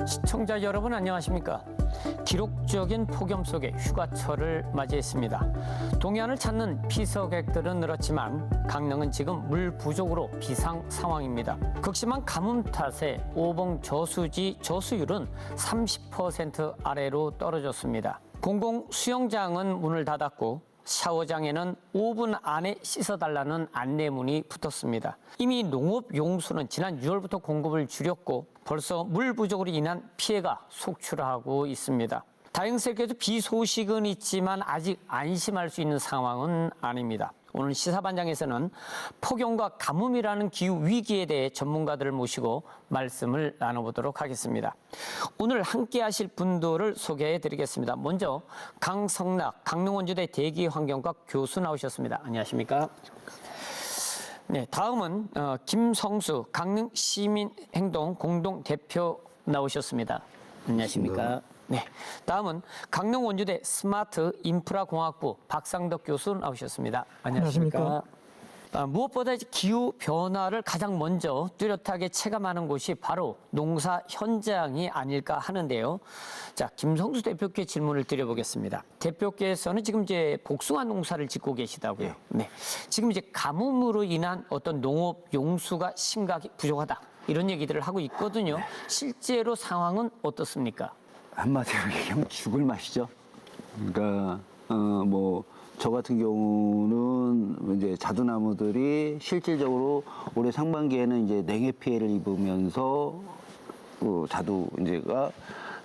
시청자 여러분 안녕하십니까? 기록적인 폭염 속에 휴가철을 맞이했습니다. 동해안을 찾는 피서객들은 늘었지만 강릉은 지금 물 부족으로 비상 상황입니다. 극심한 가뭄 탓에 오봉 저수지 저수율은 30% 아래로 떨어졌습니다. 공공 수영장은 문을 닫았고 샤워장에는 5분 안에 씻어달라는 안내문이 붙었습니다. 이미 농업 용수는 지난 6월부터 공급을 줄였고 벌써 물 부족으로 인한 피해가 속출하고 있습니다. 다행스럽게도 비 소식은 있지만 아직 안심할 수 있는 상황은 아닙니다. 오늘 시사반장에서는 폭염과 가뭄이라는 기후 위기에 대해 전문가들을 모시고 말씀을 나눠보도록 하겠습니다. 오늘 함께 하실 분들을 소개해 드리겠습니다. 먼저 강성락 강릉원주대 대기환경과 교수 나오셨습니다. 안녕하십니까? 네, 다음은 김성수 강릉시민행동 공동대표 나오셨습니다. 안녕하십니까? 네, 다음은 강릉원주대 스마트 인프라공학부 박상덕 교수 나오셨습니다. 안녕하십니까? 무엇보다 기후 변화를 가장 먼저 뚜렷하게 체감하는 곳이 바로 농사 현장이 아닐까 하는데요. 자, 김성수 대표께 질문을 드려보겠습니다. 대표께서는 지금 이제 복숭아 농사를 짓고 계시다고요. 네, 지금 이제 가뭄으로 인한 어떤 농업 용수가 심각히 부족하다 이런 얘기들을 하고 있거든요. 실제로 상황은 어떻습니까? 한마디로 얘기하면 죽을 맛이죠. 그러니까 저 같은 경우는 이제 자두나무들이 실질적으로 올해 상반기에는 이제 냉해 피해를 입으면서 자두 이제가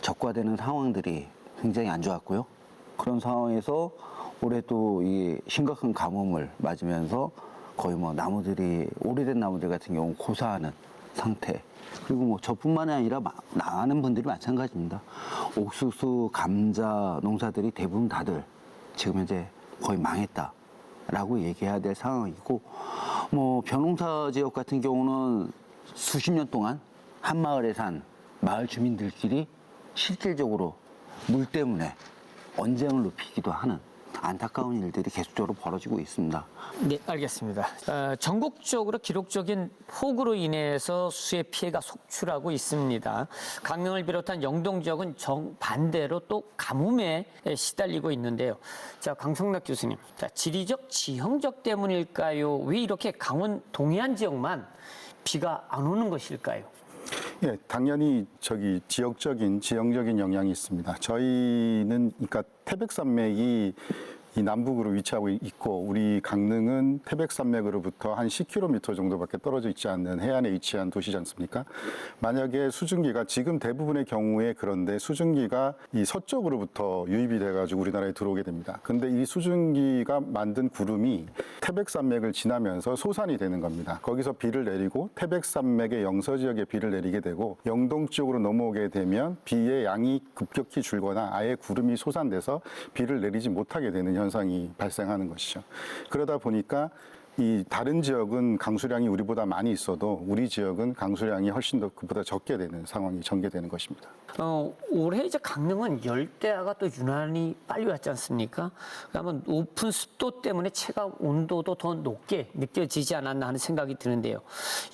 적과되는 상황들이 굉장히 안 좋았고요. 그런 상황에서 올해 또 이 심각한 가뭄을 맞으면서 거의 나무들이 오래된 나무들 같은 경우 고사하는 상태. 그리고 저뿐만이 아니라 많은 분들이 마찬가지입니다. 옥수수, 감자 농사들이 대부분 다들 지금 현재 거의 망했다라고 얘기해야 될 상황이고, 벼농사 지역 같은 경우는 수십 년 동안 한 마을에 산 마을 주민들끼리 실질적으로 물 때문에 언쟁을 높이기도 하는 안타까운 일들이 계속적으로 벌어지고 있습니다. 네, 알겠습니다. 전국적으로 기록적인 폭우로 인해서 수해 피해가 속출하고 있습니다. 강릉을 비롯한 영동 지역은 정반대로 또 가뭄에 시달리고 있는데요. 자, 강성락 교수님, 자, 지리적, 지형적 때문일까요? 왜 이렇게 강원 동해안 지역만 비가 안 오는 것일까요? 예, 당연히 지형적인 영향이 있습니다. 저희는 그러니까 태백산맥이 이 남북으로 위치하고 있고, 우리 강릉은 태백산맥으로부터 한 10km 정도밖에 떨어져 있지 않는 해안에 위치한 도시지 않습니까? 만약에 수증기가 지금 대부분의 경우에 그런데 수증기가 이 서쪽으로부터 유입이 돼가지고 우리나라에 들어오게 됩니다. 근데 이 수증기가 만든 구름이 태백산맥을 지나면서 소산이 되는 겁니다. 거기서 비를 내리고 태백산맥의 영서 지역에 비를 내리게 되고 영동 쪽으로 넘어오게 되면 비의 양이 급격히 줄거나 아예 구름이 소산돼서 비를 내리지 못하게 되는 현상이 발생하는 것이죠. 그러다 보니까 이 다른 지역은 강수량이 우리보다 많이 있어도 우리 지역은 강수량이 훨씬 더 그보다 적게 되는 상황이 전개되는 것입니다. 올해 이제 강릉은 열대야가 또 유난히 빨리 왔지 않습니까? 그러면 높은 습도 때문에 체감 온도도 더 높게 느껴지지 않았나 하는 생각이 드는데요.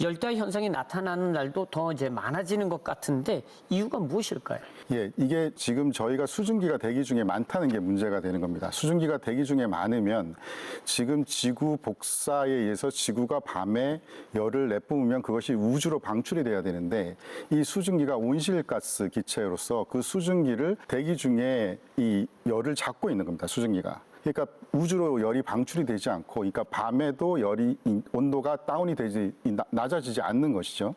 열대야 현상이 나타나는 날도 더 이제 많아지는 것 같은데 이유가 무엇일까요? 예, 이게 지금 저희가 수증기가 대기 중에 많다는 게 문제가 되는 겁니다. 수증기가 대기 중에 많으면 지금 지구 복사에 의해서 지구가 밤에 열을 내뿜으면 그것이 우주로 방출이 돼야 되는데 이 수증기가 온실가스 기체로서 그 수증기를 대기 중에 이 열을 잡고 있는 겁니다. 수증기가. 그러니까 우주로 열이 방출이 되지 않고, 그러니까 밤에도 온도가 낮아지지 않는 것이죠.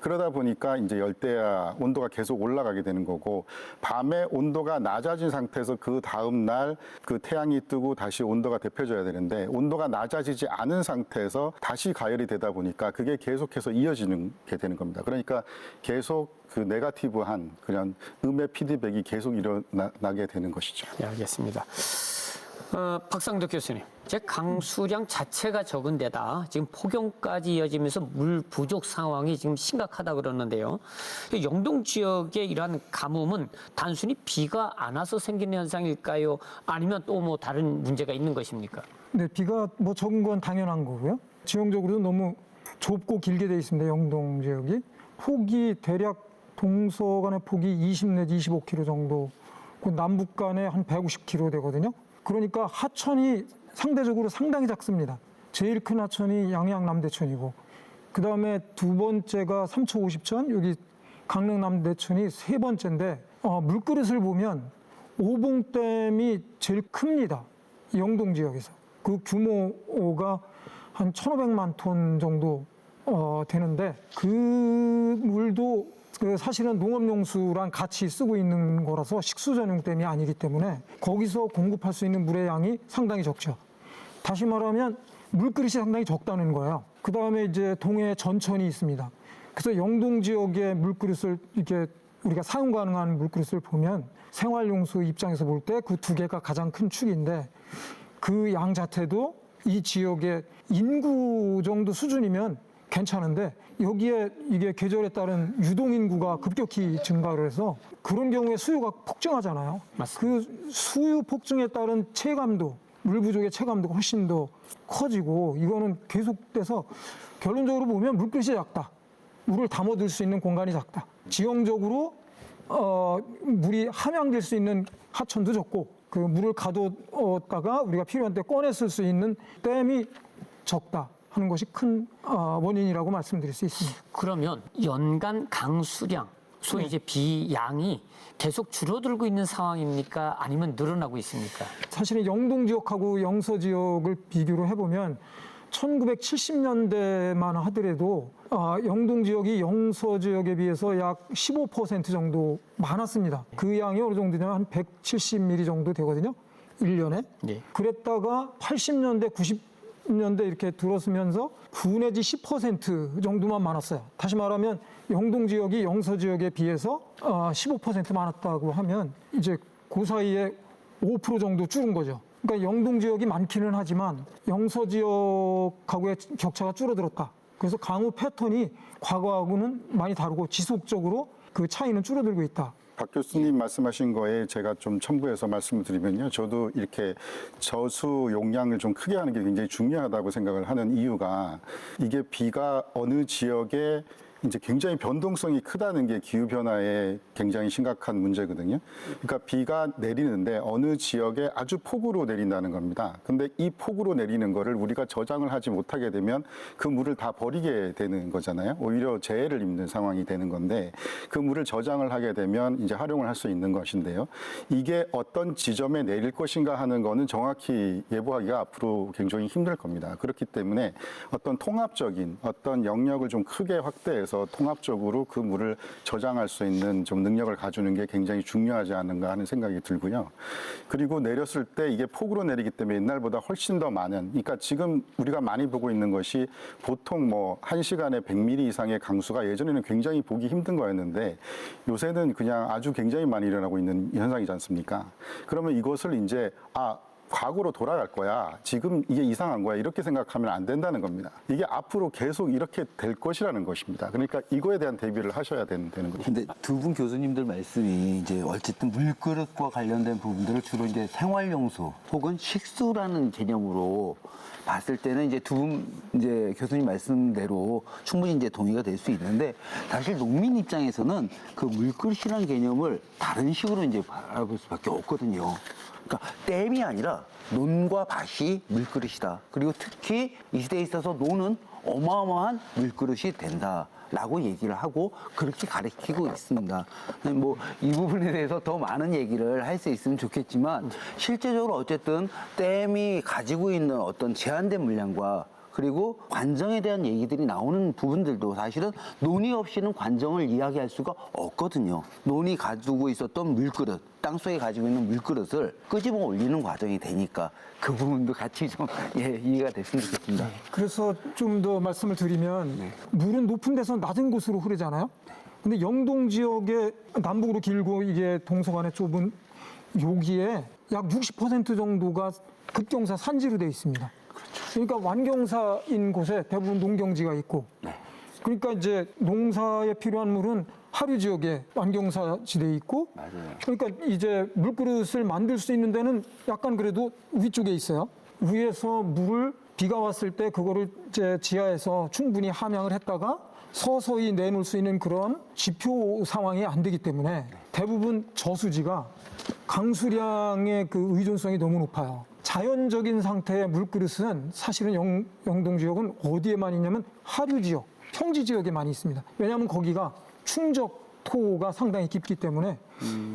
그러다 보니까 이제 열대야 온도가 계속 올라가게 되는 거고, 밤에 온도가 낮아진 상태에서 그 다음 날 그 태양이 뜨고 다시 온도가 데펴져야 되는데 온도가 낮아지지 않은 상태에서 다시 가열이 되다 보니까 그게 계속해서 이어지는 게 되는 겁니다. 그러니까 계속 그 네거티브한 그냥 음의 피드백이 계속 일어나게 되는 것이죠. 네, 알겠습니다. 박상덕 교수님, 제 강수량 자체가 적은 데다 지금 폭염까지 이어지면서 물 부족 상황이 지금 심각하다 그러는데요. 영동 지역의 이러한 가뭄은 단순히 비가 안 와서 생기는 현상일까요? 아니면 또 다른 문제가 있는 것입니까? 네, 비가 적은 건 당연한 거고요. 지형적으로도 너무 좁고 길게 돼 있습니다. 영동 지역이 폭이 대략 동서 간의 폭이 20 내지 25km 정도, 그 남북 간에 한 150km 되거든요. 그러니까 하천이 상대적으로 상당히 작습니다. 제일 큰 하천이 양양남대천이고, 그 다음에 두 번째가 삼초오십천, 여기 강릉남대천이 세 번째인데, 물그릇을 보면 오봉댐이 제일 큽니다. 영동 지역에서. 그 규모가 한 1,500만 톤 정도 되는데, 그 물도 사실은 농업용수랑 같이 쓰고 있는 거라서 식수전용댐이 아니기 때문에 거기서 공급할 수 있는 물의 양이 상당히 적죠. 다시 말하면 물그릇이 상당히 적다는 거예요. 그 다음에 이제 동해 전천이 있습니다. 그래서 영동 지역의 물그릇을 이렇게 우리가 사용 가능한 물그릇을 보면 생활용수 입장에서 볼 때 그 두 개가 가장 큰 축인데, 그 양 자체도 이 지역의 인구 정도 수준이면 괜찮은데, 여기에 이게 계절에 따른 유동 인구가 급격히 증가를 해서 그런 경우에 수요가 폭증하잖아요. 맞습니다. 그 수요 폭증에 따른 체감도, 물 부족의 체감도가 훨씬 더 커지고, 이거는 계속돼서 결론적으로 보면 물그릇이 작다. 물을 담아둘 수 있는 공간이 작다. 지형적으로 물이 함양될 수 있는 하천도 적고, 그 물을 가뒀다가 우리가 필요한 때 꺼내 쓸 수 있는 댐이 적다 하는 것이 큰 원인이라고 말씀드릴 수 있습니다. 그러면 연간 강수량, 소위 이제 비양이 계속 줄어들고 있는 상황입니까? 아니면 늘어나고 있습니까? 사실은 영동 지역하고 영서 지역을 비교를 해보면 1970년대만 하더라도 영동 지역이 영서 지역에 비해서 약 15% 정도 많았습니다. 그 양이 어느 정도냐면 한 170mm 정도 되거든요. 1년에. 네. 그랬다가 80년대, 90년대 이렇게 들어서면서 9 내지 10% 정도만 많았어요. 다시 말하면 영동 지역이 영서 지역에 비해서 15% 많았다고 하면 이제 그 사이에 5% 정도 줄은 거죠. 그러니까 영동 지역이 많기는 하지만 영서 지역하고의 격차가 줄어들었다. 그래서 강우 패턴이 과거하고는 많이 다르고 지속적으로 그 차이는 줄어들고 있다. 박 교수님 말씀하신 거에 제가 좀 첨부해서 말씀을 드리면요. 저도 이렇게 저수 용량을 좀 크게 하는 게 굉장히 중요하다고 생각을 하는 이유가, 이게 비가 어느 지역에 이제 굉장히 변동성이 크다는 게 기후변화의 굉장히 심각한 문제거든요. 그러니까 비가 내리는데 어느 지역에 아주 폭우로 내린다는 겁니다. 근데 이 폭우로 내리는 거를 우리가 저장을 하지 못하게 되면 그 물을 다 버리게 되는 거잖아요. 오히려 재해를 입는 상황이 되는 건데, 그 물을 저장을 하게 되면 이제 활용을 할 수 있는 것인데요. 이게 어떤 지점에 내릴 것인가 하는 거는 정확히 예보하기가 앞으로 굉장히 힘들 겁니다. 그렇기 때문에 어떤 통합적인 어떤 영역을 좀 크게 확대해서 통합적으로 그 물을 저장할 수 있는 좀 능력을 가지는 게 굉장히 중요하지 않은가 하는 생각이 들고요. 그리고 내렸을 때 이게 폭우로 내리기 때문에 옛날보다 훨씬 더 많은, 그러니까 지금 우리가 많이 보고 있는 것이 보통 뭐 1시간에 100mm 이상의 강수가 예전에는 굉장히 보기 힘든 거였는데, 요새는 그냥 아주 굉장히 많이 일어나고 있는 현상이지 않습니까? 그러면 이것을 이제 과거로 돌아갈 거야, 지금 이게 이상한 거야, 이렇게 생각하면 안 된다는 겁니다. 이게 앞으로 계속 이렇게 될 것이라는 것입니다. 그러니까 이거에 대한 대비를 하셔야 되는 거죠. 근데 두 분 교수님들 말씀이 이제 어쨌든 물그릇과 관련된 부분들을 주로 이제 생활용수 혹은 식수라는 개념으로 봤을 때는 이제 두 분 이제 교수님 말씀대로 충분히 이제 동의가 될 수 있는데, 사실 농민 입장에서는 그 물그릇이라는 개념을 다른 식으로 이제 바라볼 수밖에 없거든요. 그러니까 댐이 아니라 논과 밭이 물그릇이다. 그리고 특히 이 시대에 있어서 논은 어마어마한 물그릇이 된다라고 얘기를 하고 그렇게 가르치고 있습니다. 뭐 이 부분에 대해서 더 많은 얘기를 할 수 있으면 좋겠지만, 실제적으로 어쨌든 댐이 가지고 있는 어떤 제한된 물량과 그리고 관정에 대한 얘기들이 나오는 부분들도 사실은 논의 없이는 관정을 이야기할 수가 없거든요. 논이 가지고 있었던 물그릇, 땅속에 가지고 있는 물그릇을 끄집어 올리는 과정이 되니까 그 부분도 같이 좀 이해가 됐으면 좋겠습니다. 그래서 좀 더 말씀을 드리면, 물은 높은 데서 낮은 곳으로 흐르잖아요. 근데 영동 지역의 남북으로 길고 이게 동서간에 좁은 여기에 약 60% 정도가 급경사 산지로 되어 있습니다. 그러니까 완경사인 곳에 대부분 농경지가 있고, 그러니까 이제 농사에 필요한 물은 하류 지역에 완경사지대에 있고, 그러니까 이제 물그릇을 만들 수 있는 데는 약간 그래도 위쪽에 있어요. 위에서 물을 비가 왔을 때 그거를 이제 지하에서 충분히 함양을 했다가 서서히 내놓을 수 있는 그런 지표 상황이 안 되기 때문에 대부분 저수지가 강수량의 그 의존성이 너무 높아요. 자연적인 상태의 물그릇은 사실은 영동 지역은 어디에 많이 있냐면 하류 지역, 평지 지역에 많이 있습니다. 왜냐하면 거기가 충적토가 상당히 깊기 때문에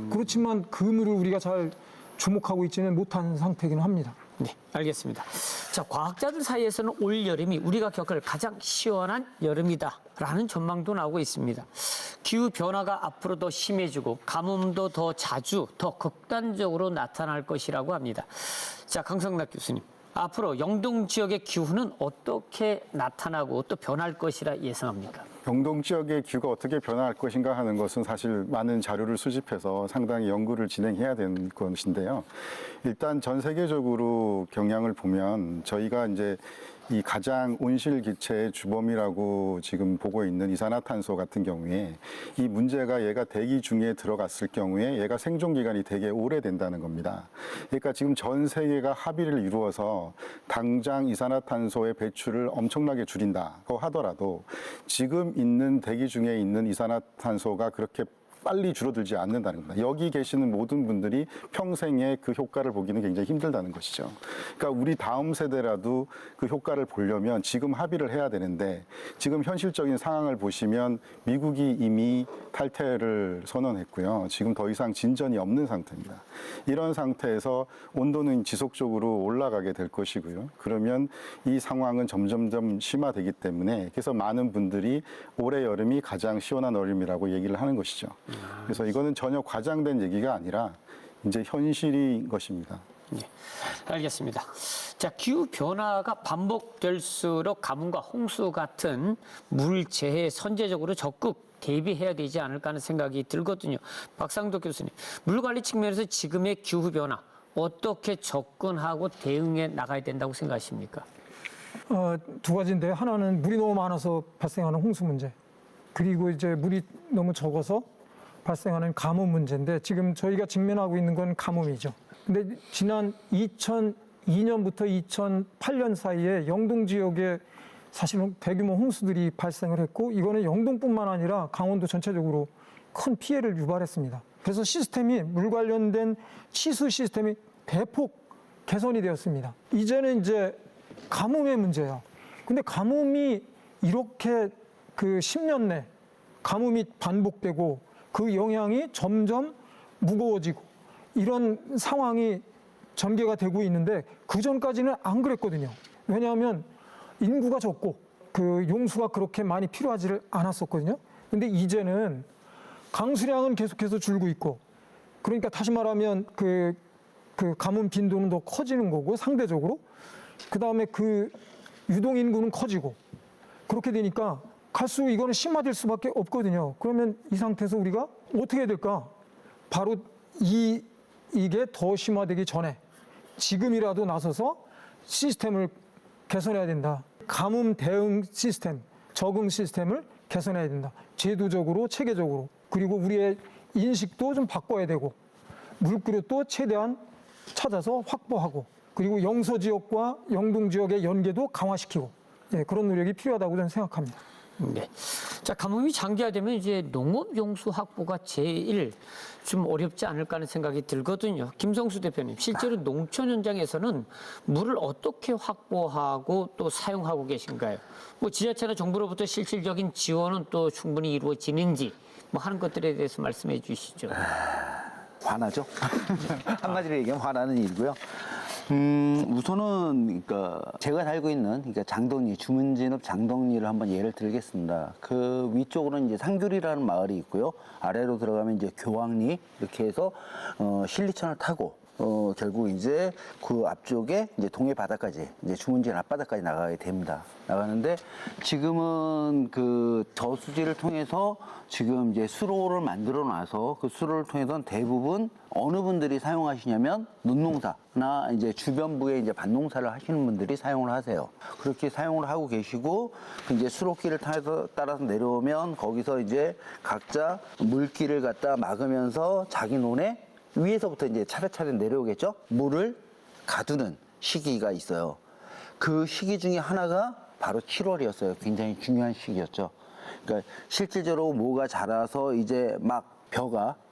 그렇지만 그 물을 우리가 잘 주목하고 있지는 못한 상태이긴 합니다. 네, 알겠습니다. 자, 과학자들 사이에서는 올 여름이 우리가 겪을 가장 시원한 여름이다라는 전망도 나오고 있습니다. 기후 변화가 앞으로 더 심해지고 가뭄도 더 자주, 더 극단적으로 나타날 것이라고 합니다. 자, 강성락 교수님, 앞으로 영동 지역의 기후는 어떻게 나타나고 또 변할 것이라 예상합니까? 영동 지역의 기후가 어떻게 변화할 것인가 하는 것은 사실 많은 자료를 수집해서 상당히 연구를 진행해야 되는 것인데요. 일단 전 세계적으로 경향을 보면 저희가 이제 이 가장 온실 기체의 주범이라고 지금 보고 있는 이산화탄소 같은 경우에 이 문제가 얘가 대기 중에 들어갔을 경우에 얘가 생존 기간이 되게 오래된다는 겁니다. 그러니까 지금 전 세계가 합의를 이루어서 당장 이산화탄소의 배출을 엄청나게 줄인다고 하더라도 지금 있는 대기 중에 있는 이산화탄소가 그렇게 빨리 줄어들지 않는다는 겁니다. 여기 계시는 모든 분들이 평생에 그 효과를 보기는 굉장히 힘들다는 것이죠. 그러니까 우리 다음 세대라도 그 효과를 보려면 지금 합의를 해야 되는데 지금 현실적인 상황을 보시면 미국이 이미 탈퇴를 선언했고요. 지금 더 이상 진전이 없는 상태입니다. 이런 상태에서 온도는 지속적으로 올라가게 될 것이고요. 그러면 이 상황은 점점점 심화되기 때문에 그래서 많은 분들이 올해 여름이 가장 시원한 여름이라고 얘기를 하는 것이죠. 그래서 이거는 전혀 과장된 얘기가 아니라 이제 현실인 것입니다. 네, 알겠습니다. 자, 기후 변화가 반복될수록 가뭄과 홍수 같은 물 재해에 선제적으로 적극 대비해야 되지 않을까 하는 생각이 들거든요. 박상도 교수님, 물관리 측면에서 지금의 기후 변화 어떻게 접근하고 대응해 나가야 된다고 생각하십니까? 두 가지인데 하나는 물이 너무 많아서 발생하는 홍수 문제, 그리고 이제 물이 너무 적어서 발생하는 가뭄 문제인데 지금 저희가 직면하고 있는 건 가뭄이죠. 근데 지난 2002년부터 2008년 사이에 영동 지역에 사실은 대규모 홍수들이 발생을 했고 이거는 영동뿐만 아니라 강원도 전체적으로 큰 피해를 유발했습니다. 그래서 시스템이 물 관련된 치수 시스템이 대폭 개선이 되었습니다. 이제는 이제 가뭄의 문제예요. 근데 가뭄이 이렇게 그 10년 내 가뭄이 반복되고 그 영향이 점점 무거워지고 이런 상황이 전개가 되고 있는데 그 전까지는 안 그랬거든요. 왜냐하면 인구가 적고 그 용수가 그렇게 많이 필요하지를 않았었거든요. 근데 이제는 강수량은 계속해서 줄고 있고 그러니까 다시 말하면 그 가뭄 빈도는 더 커지는 거고 상대적으로 그다음에 그 유동 인구는 커지고 그렇게 되니까 갈수록 이거는 심화될 수밖에 없거든요. 그러면 이 상태에서 우리가 어떻게 해야 될까? 바로 이게 더 심화되기 전에 지금이라도 나서서 시스템을 개선해야 된다. 가뭄 대응 시스템, 적응 시스템을 개선해야 된다. 제도적으로, 체계적으로. 그리고 우리의 인식도 좀 바꿔야 되고 물그릇도 최대한 찾아서 확보하고 그리고 영서 지역과 영동 지역의 연계도 강화시키고 그런 노력이 필요하다고 저는 생각합니다. 네. 자, 가뭄이 장기화되면 이제 농업 용수 확보가 제일 좀 어렵지 않을까 하는 생각이 들거든요. 김성수 대표님, 실제로 농촌 현장에서는 물을 어떻게 확보하고 또 사용하고 계신가요? 뭐 지자체나 정부로부터 실질적인 지원은 또 충분히 이루어지는지 뭐 하는 것들에 대해서 말씀해 주시죠. 화나죠? 한마디로 얘기하면 화나는 일이고요. 우선은, 그러니까, 제가 살고 있는, 그러니까 장덕리, 주문진읍 장덕리를 한번 예를 들겠습니다. 그 위쪽으로는 이제 상귤이라는 마을이 있고요. 아래로 들어가면 이제 교황리, 이렇게 해서, 신리천을 타고, 결국 이제 그 앞쪽에 이제 동해 바다까지, 이제 주문진 앞바다까지 나가게 됩니다. 나가는데 지금은 그 저수지를 통해서 지금 이제 수로를 만들어 놔서 그 수로를 통해서는 대부분 어느 분들이 사용하시냐면 논농사나 이제 주변부에 이제 밭농사를 하시는 분들이 사용을 하세요. 그렇게 사용을 하고 계시고 이제 수로길을 따라서 내려오면 거기서 이제 각자 물길을 갖다 막으면서 자기 논에 위에서부터 이제 차례차례 내려오겠죠? 물을 가두는 시기가 있어요. 그 시기 중에 하나가 바로 7월이었어요. 굉장히 중요한 시기였죠. 그러니까 실질적으로 뭐가 자라서 이제 막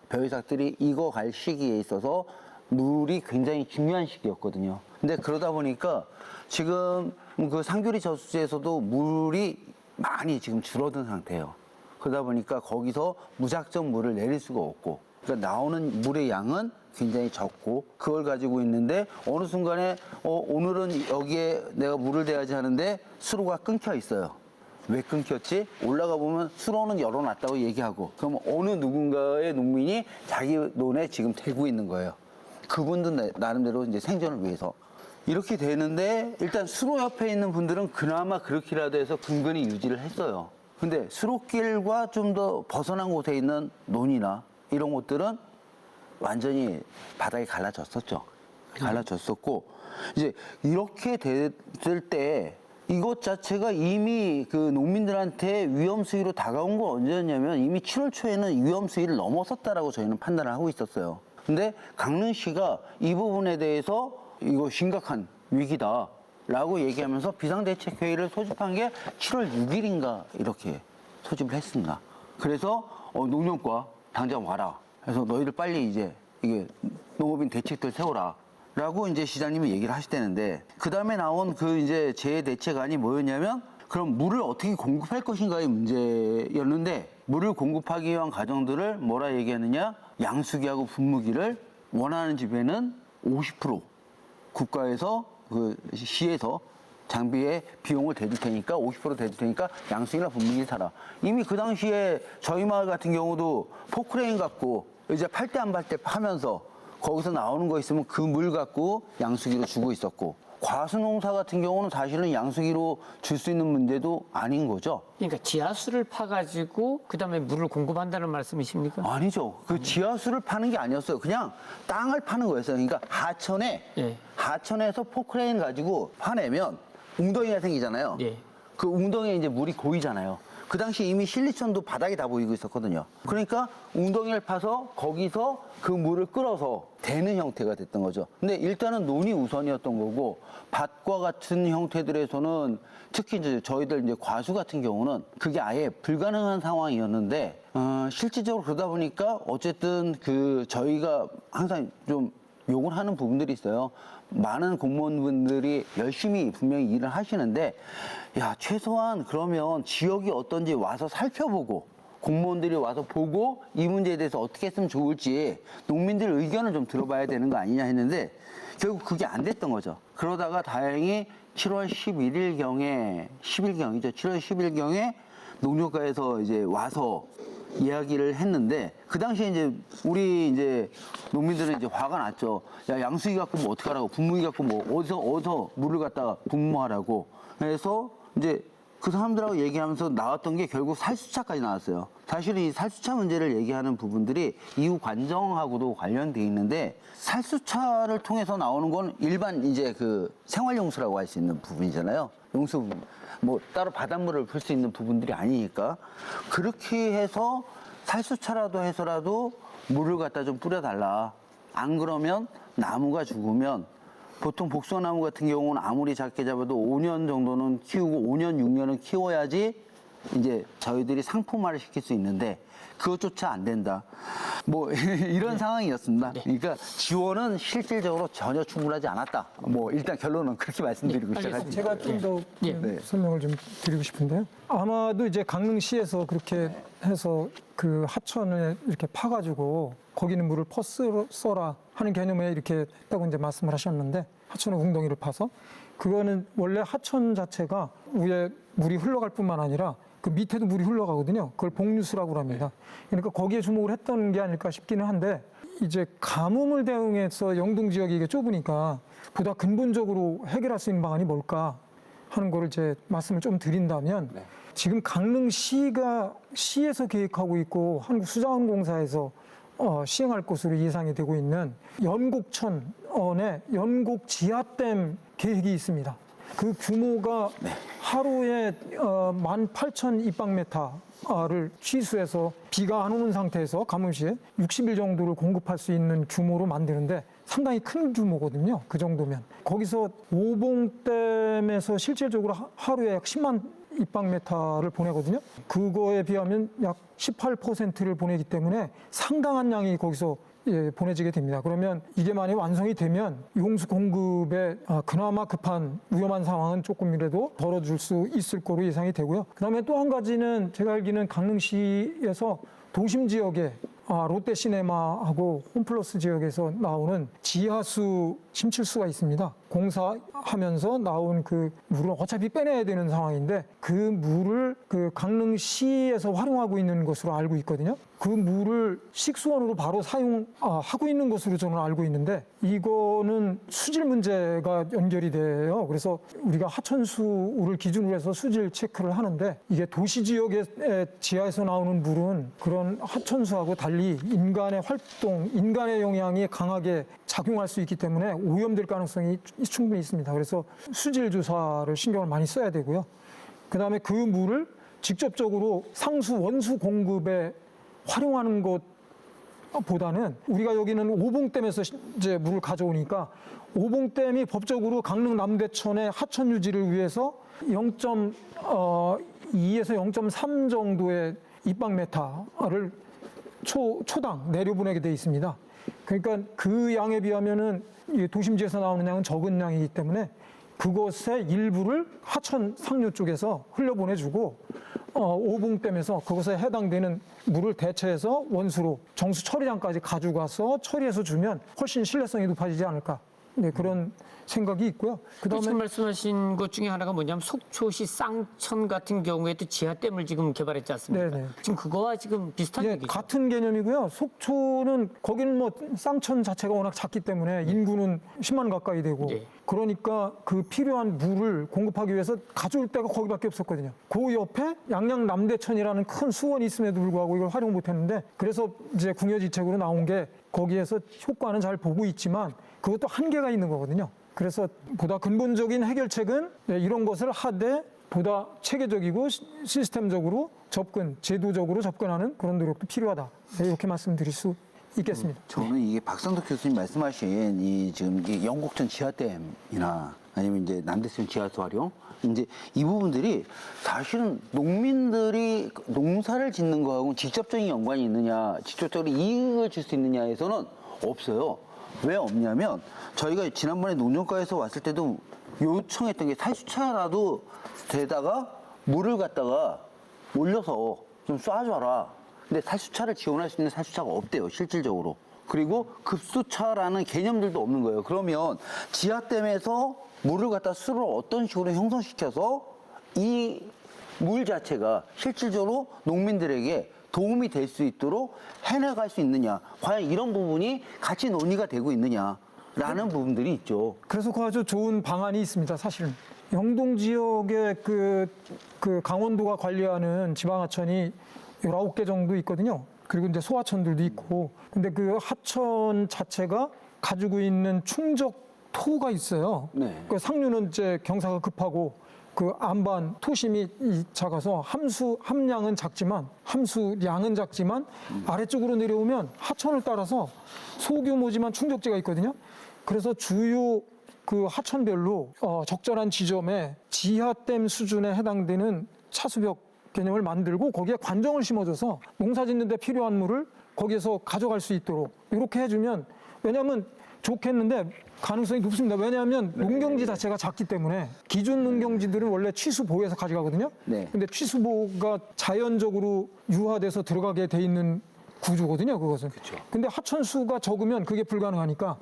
벼이삭들이 익어갈 시기에 있어서 물이 굉장히 중요한 시기였거든요. 근데 그러다 보니까 지금 그 상규리 저수지에서도 물이 많이 지금 줄어든 상태예요. 그러다 보니까 거기서 무작정 물을 내릴 수가 없고, 그러니까 나오는 물의 양은 굉장히 적고, 그걸 가지고 있는데 어느 순간에 오늘은 여기에 내가 물을 대야지 하는데 수로가 끊겨 있어요. 왜 끊겼지? 올라가 보면 수로는 열어놨다고 얘기하고, 그럼 어느 누군가의 농민이 자기 논에 지금 대고 있는 거예요. 그분도 나름대로 이제 생존을 위해서. 이렇게 되는데 일단 수로 옆에 있는 분들은 그나마 그렇게라도 해서 근근히 유지를 했어요. 근데 수로길과 좀 더 벗어난 곳에 있는 논이나 이런 곳들은 완전히 바닥이 갈라졌었죠. 갈라졌었고, 이제 이렇게 됐을 때 이것 자체가 이미 그 농민들한테 위험 수위로 다가온 건 언제였냐면 이미 7월 초에는 위험 수위를 넘어섰다라고 저희는 판단을 하고 있었어요. 근데 강릉시가 이 부분에 대해서 이거 심각한 위기다라고 얘기하면서 비상대책회의를 소집한 게 7월 6일인가 이렇게 소집을 했습니다. 그래서 농협과 당장 와라. 그래서 너희들 빨리 이제 이게 농업인 대책들 세워라. 라고 이제 시장님이 얘기를 하시대는데, 그 다음에 나온 그 이제 제 대책안이 뭐였냐면, 그럼 물을 어떻게 공급할 것인가의 문제였는데, 물을 공급하기 위한 가정들을 뭐라 얘기하느냐, 양수기하고 분무기를 원하는 집에는 50% 국가에서 그 시에서 장비에 비용을 대줄 테니까 50% 대줄 테니까 양수기나 분무기를 사라. 이미 그 당시에 저희 마을 같은 경우도 포크레인 갖고 이제 팔 때 안 팔 때 하면서 거기서 나오는 거 있으면 그 물 갖고 양수기로 주고 있었고, 과수농사 같은 경우는 사실은 양수기로 줄 수 있는 문제도 아닌 거죠. 그러니까 지하수를 파가지고 그다음에 물을 공급한다는 말씀이십니까? 아니죠. 그 지하수를 파는 게 아니었어요. 그냥 땅을 파는 거였어요. 그러니까 하천에, 예. 하천에서 포크레인 가지고 파내면 웅덩이가 생기잖아요. 예. 그 웅덩이에 이제 물이 고이잖아요. 그 당시 이미 실리천도 바닥이 다 보이고 있었거든요. 그러니까 웅덩이를 파서 거기서 그 물을 끌어서 대는 형태가 됐던 거죠. 근데 일단은 논이 우선이었던 거고, 밭과 같은 형태들에서는 특히 이제 저희들 이제 과수 같은 경우는 그게 아예 불가능한 상황이었는데, 실질적으로 그러다 보니까 어쨌든 그 저희가 항상 좀 욕을 하는 부분들이 있어요. 많은 공무원분들이 열심히 분명히 일을 하시는데, 야, 최소한 그러면 지역이 어떤지 와서 살펴보고, 공무원들이 와서 보고 이 문제에 대해서 어떻게 했으면 좋을지 농민들 의견을 좀 들어봐야 되는 거 아니냐 했는데, 결국 그게 안 됐던 거죠. 그러다가 다행히 7월 11일경에, 10일경이죠. 7월 10일경에 농협가에서 이제 와서 이야기를 했는데, 그 당시에 이제 우리 이제 농민들은 이제 화가 났죠. 야, 양수기 갖고 뭐 어떡하라고, 분무기 갖고 뭐 어디서 물을 갖다가 분무하라고. 그래서 이제 그 사람들하고 얘기하면서 나왔던 게 결국 살수차까지 나왔어요. 사실은 이 살수차 문제를 얘기하는 부분들이 이후 관정하고도 관련돼 있는데, 살수차를 통해서 나오는 건 일반 이제 그 생활용수라고 할 수 있는 부분이잖아요. 용수 부분. 뭐 따로 바닷물을 풀 수 있는 부분들이 아니니까, 그렇게 해서 살수차라도 해서라도 물을 갖다 좀 뿌려달라. 안 그러면 나무가 죽으면, 보통 복숭아나무 같은 경우는 아무리 작게 잡아도 5년 정도는 키우고 5년, 6년은 키워야지 이제 저희들이 상품화를 시킬 수 있는데, 그것조차 안 된다. 뭐 이런 상황이었습니다. 그러니까 지원은 실질적으로 전혀 충분하지 않았다. 뭐 일단 결론은 그렇게 말씀드리고 시작하죠. 제가 좀 더 예. 설명을 좀 드리고 싶은데요. 아마도 이제 강릉시에서 그렇게 해서 그 하천을 이렇게 파가지고 거기는 물을 써라 하는 개념에 이렇게 했다고 이제 말씀을 하셨는데, 하천에 웅덩이를 파서, 그거는 원래 하천 자체가 위에 물이 흘러갈 뿐만 아니라 그 밑에도 물이 흘러가거든요. 그걸 복류수라고 합니다. 그러니까 거기에 주목을 했던 게 아닐까 싶기는 한데, 이제 가뭄을 대응해서 영동 지역이 이게 좁으니까 보다 근본적으로 해결할 수 있는 방안이 뭘까 하는 거를 이제 말씀을 좀 드린다면, 지금 강릉시가 시에서 계획하고 있고 한국수자원공사에서 시행할 것으로 예상이 되고 있는 연곡천원의 연곡 지하댐 계획이 있습니다. 그 규모가 하루에 18,000 입방미터를 취수해서 비가 안 오는 상태에서 가뭄시에 60일 정도를 공급할 수 있는 규모로 만드는데 상당히 큰 규모거든요. 그 정도면. 거기서 오봉댐에서 실질적으로 하루에 약 10만 입방 메타를 보내거든요. 그거에 비하면 약 18%를 보내기 때문에 상당한 양이 거기서 보내지게 됩니다. 그러면 이게 만약 완성이 되면 용수 공급에 그나마 급한 위험한 상황은 조금이라도 덜어줄 수 있을 거로 예상이 되고요. 그다음에 또 한 가지는 제가 알기는 강릉시에서 도심 지역에 롯데시네마하고 홈플러스 지역에서 나오는 지하수 심칠수가 있습니다. 공사하면서 나온 그 물을 어차피 빼내야 되는 상황인데 그 물을 그 강릉시에서 활용하고 있는 것으로 알고 있거든요. 그 물을 식수원으로 바로 사용하고 있는 것으로 저는 알고 있는데 이거는 수질 문제가 연결이 돼요. 그래서 우리가 하천수를 기준으로 해서 수질 체크를 하는데 이게 도시 지역의 지하에서 나오는 물은 그런 하천수하고 달리 인간의 활동, 인간의 영향이 강하게 작용할 수 있기 때문에 오염될 가능성이 충분히 있습니다. 그래서 수질 조사를 신경을 많이 써야 되고요. 그다음에 그 물을 직접적으로 상수 원수 공급에 활용하는 것보다는 우리가 여기는 오봉댐에서 이제 물을 가져오니까 오봉댐이 법적으로 강릉 남대천의 하천 유지를 위해서 0.2에서 0.3 정도의 입방 메타를 초당 내려보내게 돼 있습니다. 그러니까 그 양에 비하면은 도심지에서 나오는 양은 적은 양이기 때문에 그것의 일부를 하천 상류 쪽에서 흘려보내주고 오봉댐에서 그것에 해당되는 물을 대체해서 원수로 정수 처리장까지 가져가서 처리해서 주면 훨씬 신뢰성이 높아지지 않을까. 네, 그런 생각이 있고요. 그다음에 지금 말씀하신 것 중에 하나가 뭐냐면 속초시 쌍천 같은 경우에도 지하댐을 지금 개발했지 않습니까? 네네. 지금 그거와 지금 비슷한 예, 얘기죠. 같은 개념이고요. 속초는 거기는 뭐 쌍천 자체가 워낙 작기 때문에 인구는 10만 가까이 되고 네. 그러니까 그 필요한 물을 공급하기 위해서 가져올 데가 거기밖에 없었거든요. 그 옆에 양양 남대천이라는 큰 수원이 있음에도 불구하고 이걸 활용 못했는데 그래서 이제 궁여지책으로 나온 게 거기에서 효과는 잘 보고 있지만 그것도 한계가 있는 거거든요. 그래서 보다 근본적인 해결책은 이런 것을 하되 보다 체계적이고 시스템적으로 제도적으로 접근하는 그런 노력도 필요하다. 이렇게 말씀드릴 수 있겠습니다. 저는 이게 박상덕 교수님 말씀하신 이 지금 이 영곡천 지하댐이나 아니면 이제 남대천 지하수 활용 이제 이 부분들이 사실은 농민들이 농사를 짓는 거하고 직접적인 연관이 있느냐, 직접적으로 이익을 줄 수 있느냐에서는 없어요. 왜 없냐면 저희가 지난번에 농정과에서 왔을 때도 요청했던 게 살수차라도 데다가 물을 갖다가 올려서 좀 쏴줘라. 근데 살수차를 지원할 수 있는 살수차가 없대요, 실질적으로. 그리고 급수차라는 개념들도 없는 거예요. 그러면 지하댐에서 물을 갖다 수를 어떤 식으로 형성시켜서 이 물 자체가 실질적으로 농민들에게 도움이 될 수 있도록 해나갈 수 있느냐. 과연 이런 부분이 같이 논의가 되고 있느냐라는 부분들이 있죠. 그래서 그 아주 좋은 방안이 있습니다. 사실은 영동 지역의 그 강원도가 관리하는 지방하천이 19개 정도 있거든요. 그리고 이제 소하천들도 있고. 근데 그 하천 자체가 가지고 있는 충적토가 있어요. 네. 그 상류는 이제 경사가 급하고 그 안반 토심이 작아서 함량은 작지만 함수량은 작지만 아래쪽으로 내려오면 하천을 따라서 소규모지만 충족지가 있거든요. 그래서 주요 그 하천별로 적절한 지점에 지하댐 수준에 해당되는 차수벽 개념을 만들고 거기에 관정을 심어줘서 농사 짓는 데 필요한 물을 거기에서 가져갈 수 있도록 이렇게 해주면 왜냐하면 좋겠는데 가능성이 높습니다. 왜냐하면 농경지 자체가 작기 때문에 기존 농경지들은 원래 취수보에서 가져가거든요. 네. 근데 취수보가 자연적으로 유화돼서 들어가게 돼 있는 구조거든요. 그것은. 근데 하천수가 적으면 그게 불가능하니까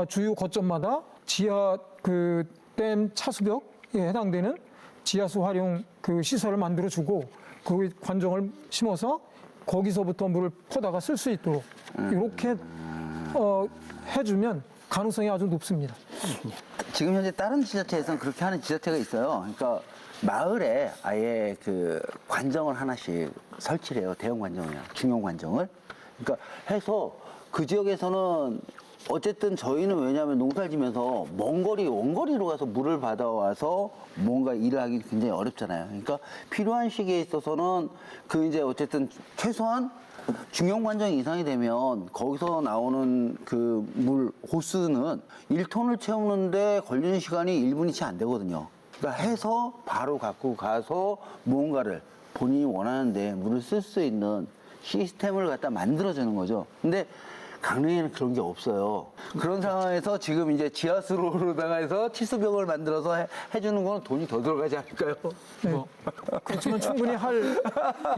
주요 거점마다 지하 그 댐 차수벽에 해당되는 지하수 활용 그 시설을 만들어주고 그 관정을 심어서 거기서부터 물을 퍼다가 쓸 수 있도록 이렇게 해주면 가능성이 아주 높습니다. 지금 현재 다른 지자체에서는 그렇게 하는 지자체가 있어요. 그러니까 마을에 아예 그 관정을 하나씩 설치를 해요. 대형 관정이야. 중형 관정을. 그러니까 해서 그 지역에서는 어쨌든 저희는 왜냐하면 농사를 지면서 원거리로 가서 물을 받아와서 뭔가 일을 하기 굉장히 어렵잖아요. 그러니까 필요한 시기에 있어서는 그 이제 어쨌든 최소한 중형 관정 이상이 되면 거기서 나오는 그 물 호스는 1톤을 채우는데 걸리는 시간이 1분이 채 안 되거든요. 그러니까 해서 바로 갖고 가서 무언가를 본인이 원하는데 물을 쓸 수 있는 시스템을 갖다 만들어주는 거죠. 근데 강릉에는 그런 게 없어요. 그런 상황에서 지금 이제 지하수로다가 해서 치수벽을 만들어서 해주는 건 돈이 더 들어가지 않을까요? 네. 그렇지만 충분히 할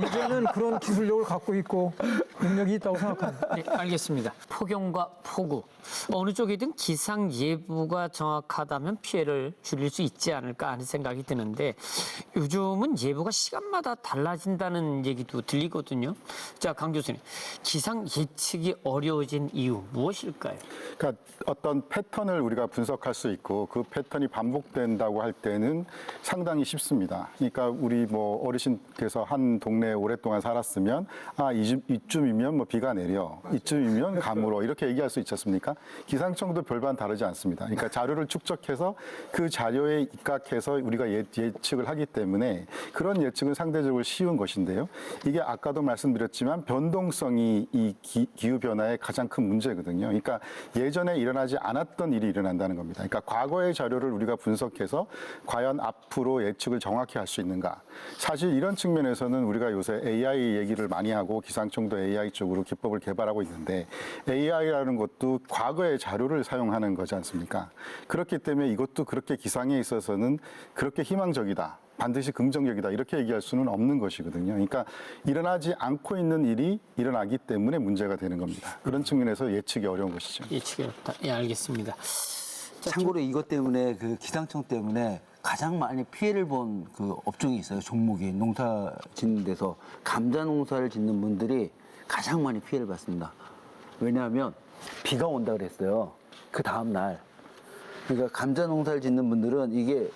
이제는 그런 기술력을 갖고 있고 능력이 있다고 생각합니다. 네, 알겠습니다. 폭염과 폭우 어느 쪽이든 기상 예보가 정확하다면 피해를 줄일 수 있지 않을까 하는 생각이 드는데 요즘은 예보가 시간마다 달라진다는 얘기도 들리거든요. 자, 강 교수님, 기상 예측이 어려워진 이유 무엇일까요? 그러니까 어떤 패턴을 우리가 분석할 수 있고 그 패턴이 반복된다고 할 때는 상당히 쉽습니다. 그러니까 우리 뭐 어르신께서 한 동네에 오랫동안 살았으면 이쯤이면 뭐 비가 내려, 이쯤이면 가물어 이렇게 얘기할 수 있지 않습니까? 기상청도 별반 다르지 않습니다. 그러니까 자료를 축적해서 그 자료에 입각해서 우리가 예측을 하기 때문에 그런 예측은 상대적으로 쉬운 것인데요. 이게 아까도 말씀드렸지만 변동성이 이 기후 변화의 가장 큰 문제거든요. 그러니까 예전에 일어나지 않았던 일이 일어난다는 겁니다. 그러니까 과거의 자료를 우리가 분석해서 과연 앞으로 예측을 정확히 할 수 있는가. 사실 이런 측면에서는 우리가 요새 AI 얘기를 많이 하고 기상청도 AI 쪽으로 기법을 개발하고 있는데 AI라는 것도 과거의 자료를 사용하는 거지 않습니까? 그렇기 때문에 이것도 그렇게 기상에 있어서는 그렇게 희망적이다. 반드시 긍정적이다 이렇게 얘기할 수는 없는 것이거든요. 그러니까 일어나지 않고 있는 일이 일어나기 때문에 문제가 되는 겁니다. 그런 측면에서 예측이 어려운 것이죠. 예측이 어렵다. 예, 알겠습니다. 참고로 이것 때문에 그 기상청 때문에 가장 많이 피해를 본 그 업종이 있어요. 종목이 농사 짓는 데서 감자 농사를 짓는 분들이 가장 많이 피해를 받습니다. 왜냐하면 비가 온다 그랬어요. 그 다음 날. 그러니까 감자 농사를 짓는 분들은 이게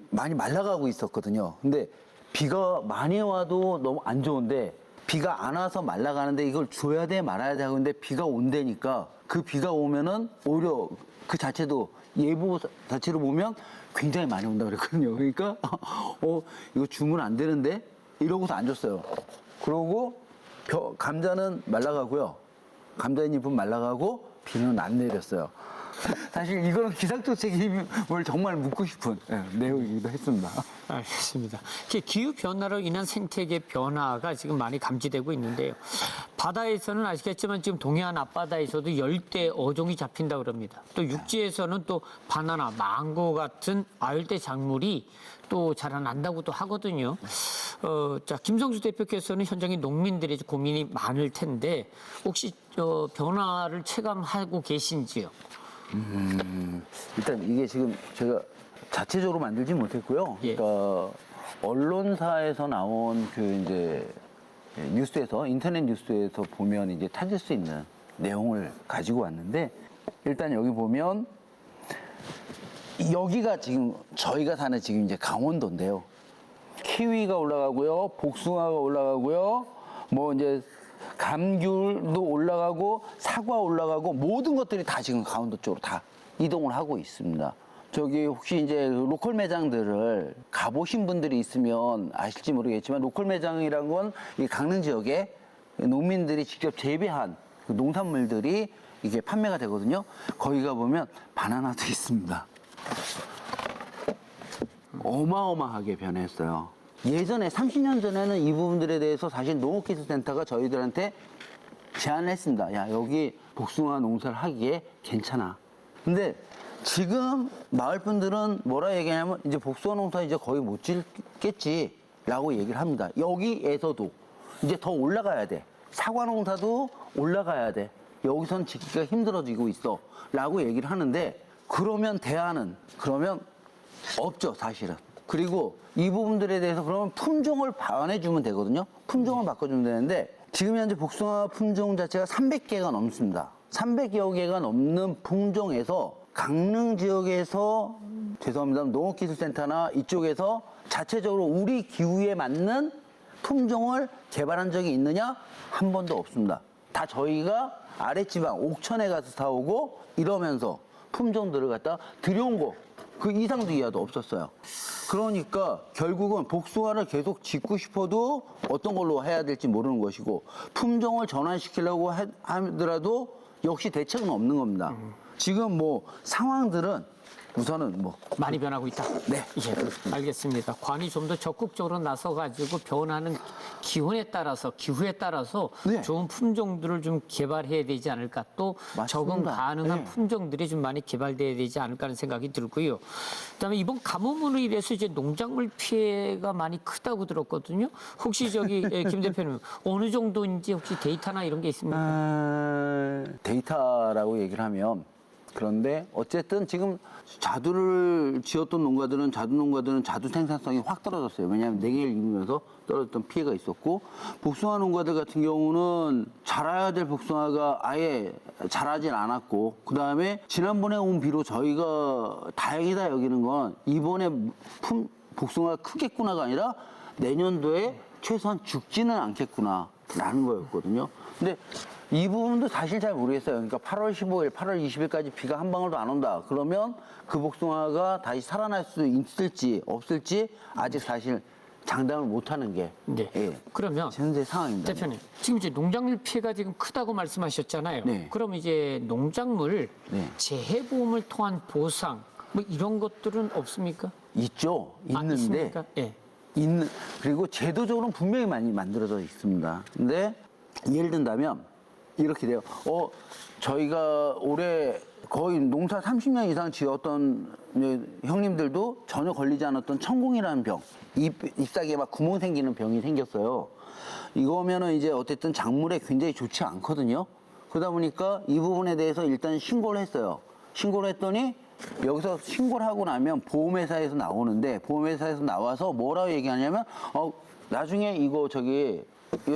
많이 말라가고 있었거든요. 근데 비가 많이 와도 너무 안 좋은데 비가 안 와서 말라가는데 이걸 줘야 돼 말아야 돼 하고 근데 비가 온다니까 그 비가 오면은 오히려 그 자체도 예보 자체로 보면 굉장히 많이 온다 그랬거든요. 그러니까 이거 주면 안 되는데 이러고서 안 줬어요. 그러고 감자는 말라가고요. 감자잎은 말라가고 비는 안 내렸어요. 사실 이거는 기상청 책임을 정말 묻고 싶은 내용이기도 했습니다. 알겠습니다. 기후 변화로 인한 생태계 변화가 지금 많이 감지되고 있는데요. 바다에서는 아시겠지만 지금 동해안 앞바다에서도 열대 어종이 잡힌다고 그럽니다. 또 육지에서는 또 바나나, 망고 같은 아열대 작물이 또 자라난다고도 하거든요. 자, 김성수 대표께서는 현장의 농민들의 고민이 많을 텐데 혹시 변화를 체감하고 계신지요? 일단 이게 지금 제가 자체적으로 만들지 못했고요. 예. 그러니까 언론사에서 나온 그 이제 뉴스에서 인터넷 뉴스에서 보면 이제 찾을 수 있는 내용을 가지고 왔는데 일단 여기 보면 여기가 지금 저희가 사는 지금 이제 강원도인데요. 키위가 올라가고요, 복숭아가 올라가고요, 뭐 이제 감귤도 올라가고 사과 올라가고 모든 것들이 다 지금 강원도 쪽으로 다 이동을 하고 있습니다. 저기 혹시 이제 로컬 매장들을 가보신 분들이 있으면 아실지 모르겠지만 로컬 매장이란 건 이 강릉 지역에 농민들이 직접 재배한 그 농산물들이 이게 판매가 되거든요. 거기 가보면 바나나도 있습니다. 어마어마하게 변했어요. 예전에 30년 전에는 이 부분들에 대해서 사실 농업기술센터가 저희들한테 제안을 했습니다. 야, 여기 복숭아 농사를 하기에 괜찮아. 근데 지금 마을 분들은 뭐라 얘기하냐면 이제 복숭아 농사 이제 거의 못 짓겠지 라고 얘기를 합니다. 여기에서도 이제 더 올라가야 돼. 사과 농사도 올라가야 돼. 여기선 짓기가 힘들어지고 있어 라고 얘기를 하는데 그러면 대안은 그러면 없죠, 사실은. 그리고 이 부분들에 대해서 그러면 품종을 반해주면 되거든요. 품종을 바꿔주면 되는데 지금 현재 복숭아 품종 자체가 300개가 넘습니다. 300여 개가 넘는 품종에서 강릉 지역에서 죄송합니다. 농업기술센터나 이쪽에서 자체적으로 우리 기후에 맞는 품종을 개발한 적이 있느냐? 한 번도 없습니다. 다 저희가 아랫지방 옥천에 가서 사오고 이러면서 품종들을 갖다 들여온 거 그 이상도 이하도 없었어요. 그러니까 결국은 복숭아를 계속 짓고 싶어도 어떤 걸로 해야 될지 모르는 것이고 품종을 전환시키려고 하더라도 역시 대책은 없는 겁니다. 지금 뭐 상황들은 우선은 뭐 많이 변하고 있다. 네. 예, 알겠습니다. 관이 좀 더 적극적으로 나서가지고 변하는 기후에 따라서 네. 좋은 품종들을 좀 개발해야 되지 않을까. 또 맞습니다. 적응 가능한 네. 품종들이 좀 많이 개발돼야 되지 않을까 하는 생각이 들고요. 그다음에 이번 가뭄으로 인해서 이제 농작물 피해가 많이 크다고 들었거든요. 혹시 저기 김 대표님 어느 정도인지 혹시 데이터나 이런 게 있습니까? 데이터라고 얘기를 하면 그런데 어쨌든 지금 자두를 지었던 농가들은 자두 생산성이 확 떨어졌어요. 왜냐하면 냉해를 입으면서 떨어졌던 피해가 있었고 복숭아 농가들 같은 경우는 자라야 될 복숭아가 아예 자라질 않았고 그 다음에 지난번에 온 비로 저희가 다행이다 여기는 건 이번에 복숭아가 크겠구나가 아니라 내년도에 최소한 죽지는 않겠구나라는 거였거든요. 근데 이 부분도 사실 잘 모르겠어요. 그러니까 8월 15일, 8월 20일까지 비가 한 방울도 안 온다. 그러면 그 복숭아가 다시 살아날 수 있을지 없을지 아직 사실 장담을 못하는 게 네. 예, 그러면 현재 상황입니다. 대표님, 지금 이제 농작물 피해가 지금 크다고 말씀하셨잖아요. 네. 그럼 이제 농작물 네. 재해보험을 통한 보상 뭐 이런 것들은 없습니까? 있죠. 아, 있는데 있습니까? 예. 그리고 제도적으로는 분명히 많이 만들어져 있습니다. 근데 예를 든다면 이렇게 돼요. 저희가 올해 거의 농사 30년 이상 지었던 형님들도 전혀 걸리지 않았던 천공이라는 병, 잎사귀에 막 구멍 생기는 병이 생겼어요. 이거면은 이제 어쨌든 작물에 굉장히 좋지 않거든요. 그러다 보니까 이 부분에 대해서 일단 신고를 했어요. 신고를 했더니 여기서 신고를 하고 나면 보험회사에서 나오는데 보험회사에서 나와서 뭐라고 얘기하냐면 나중에 이거